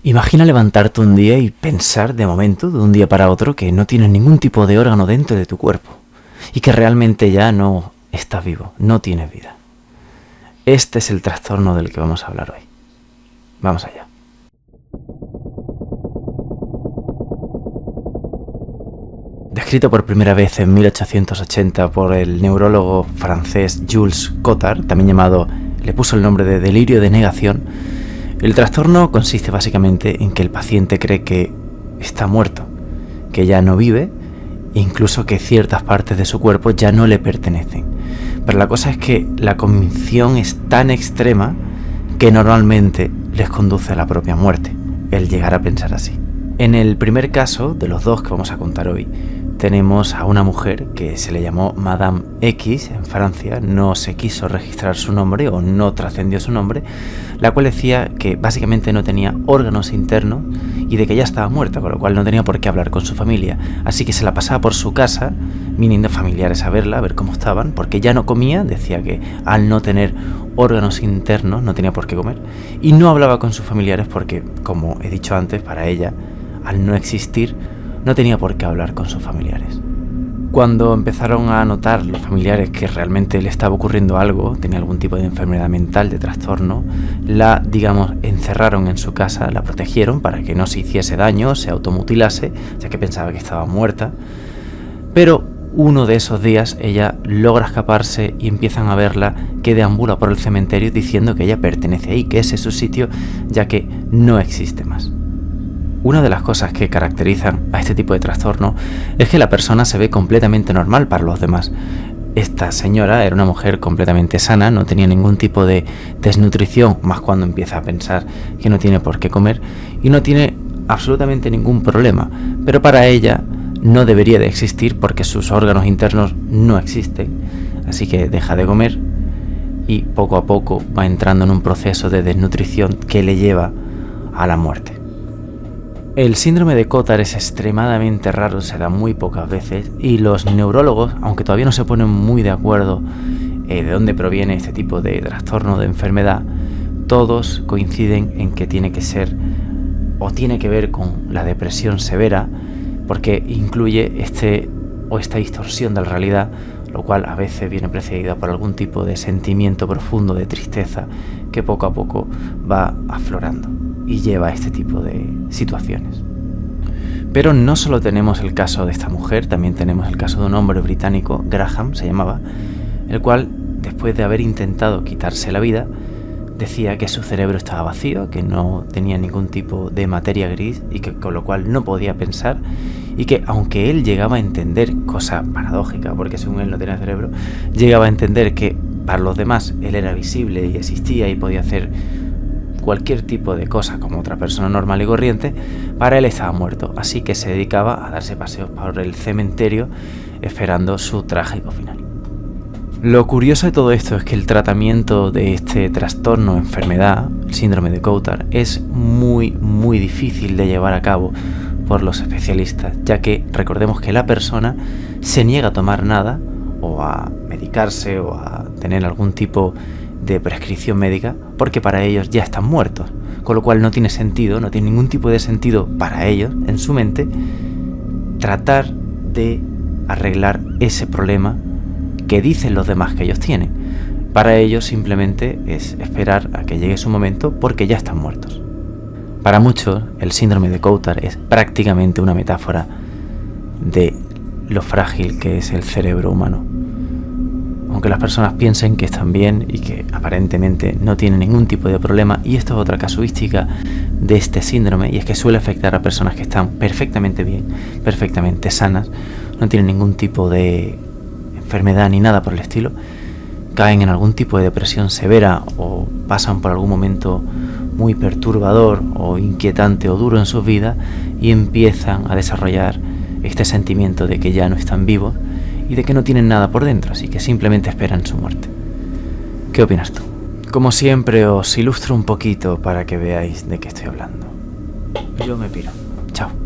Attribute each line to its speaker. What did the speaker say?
Speaker 1: Imagina levantarte un día y pensar de momento, de un día para otro, que no tienes ningún tipo de órgano dentro de tu cuerpo y que realmente ya no estás vivo, no tienes vida. Este es el trastorno del que vamos a hablar hoy. Vamos allá. Descrito por primera vez en 1880 por el neurólogo francés Jules Cotard, también llamado, le puso el nombre de delirio de negación. El trastorno consiste básicamente en que el paciente cree que está muerto, que ya no vive, e incluso que ciertas partes de su cuerpo ya no le pertenecen. Pero la cosa es que la convicción es tan extrema que normalmente les conduce a la propia muerte, el llegar a pensar así. En el primer caso, de los dos que vamos a contar hoy, tenemos a una mujer que se le llamó Madame X en Francia, no se quiso registrar su nombre o no trascendió su nombre, la cual decía que básicamente no tenía órganos internos y de que ya estaba muerta, con lo cual no tenía por qué hablar con su familia, así que se la pasaba por su casa, viniendo familiares a verla, a ver cómo estaban, porque ya no comía, decía que al no tener órganos internos no tenía por qué comer, y no hablaba con sus familiares porque, como he dicho antes, para ella, al no existir, no tenía por qué hablar con sus familiares. Cuando empezaron a notar los familiares que realmente le estaba ocurriendo algo, tenía algún tipo de enfermedad mental, de trastorno, la, encerraron en su casa, la protegieron para que no se hiciese daño, se automutilase, ya que pensaba que estaba muerta. Pero uno de esos días ella logra escaparse y empiezan a verla que deambula por el cementerio diciendo que ella pertenece ahí, que ese es su sitio, ya que no existe más. Una de las cosas que caracterizan a este tipo de trastorno es que la persona se ve completamente normal para los demás. Esta señora era una mujer completamente sana, no tenía ningún tipo de desnutrición, más cuando empieza a pensar que no tiene por qué comer, y no tiene absolutamente ningún problema, pero para ella no debería de existir porque sus órganos internos no existen, así que deja de comer y poco a poco va entrando en un proceso de desnutrición que le lleva a la muerte. El síndrome de Cotard es extremadamente raro, se da muy pocas veces y los neurólogos, aunque todavía no se ponen muy de acuerdo de dónde proviene este tipo de trastorno, de enfermedad, todos coinciden en que tiene que ser o tiene que ver con la depresión severa, porque incluye esta distorsión de la realidad, lo cual a veces viene precedida por algún tipo de sentimiento profundo de tristeza que poco a poco va aflorando y lleva a este tipo de situaciones. Pero no solo tenemos el caso de esta mujer, también tenemos el caso de un hombre británico, Graham se llamaba, el cual, después de haber intentado quitarse la vida, decía que su cerebro estaba vacío, que no tenía ningún tipo de materia gris y que con lo cual no podía pensar, y que aunque él llegaba a entender, cosa paradójica porque según él no tenía cerebro, llegaba a entender que para los demás él era visible y existía y podía hacer cualquier tipo de cosa como otra persona normal y corriente, para él estaba muerto, así que se dedicaba a darse paseos por el cementerio esperando su trágico final. Lo curioso de todo esto es que el tratamiento de este trastorno o enfermedad, el síndrome de Cotard, es muy difícil de llevar a cabo por los especialistas, ya que recordemos que la persona se niega a tomar nada o a medicarse o a tener algún tipo de prescripción médica porque para ellos ya están muertos, con lo cual no tiene sentido, no tiene ningún tipo de sentido para ellos, en su mente, tratar de arreglar ese problema que dicen los demás que ellos tienen. Para ellos simplemente es esperar a que llegue su momento porque ya están muertos. Para muchos, el síndrome de Cotard es prácticamente una metáfora de lo frágil que es el cerebro humano. Aunque las personas piensen que están bien y que aparentemente no tienen ningún tipo de problema, y esto es otra casuística de este síndrome, y es que suele afectar a personas que están perfectamente bien, perfectamente sanas, no tienen ningún tipo de enfermedad ni nada por el estilo, caen en algún tipo de depresión severa o pasan por algún momento muy perturbador o inquietante o duro en sus vidas y empiezan a desarrollar este sentimiento de que ya no están vivos y de que no tienen nada por dentro, así que simplemente esperan su muerte. ¿Qué opinas tú? Como siempre os ilustro un poquito para que veáis de qué estoy hablando. Yo me piro. Chao.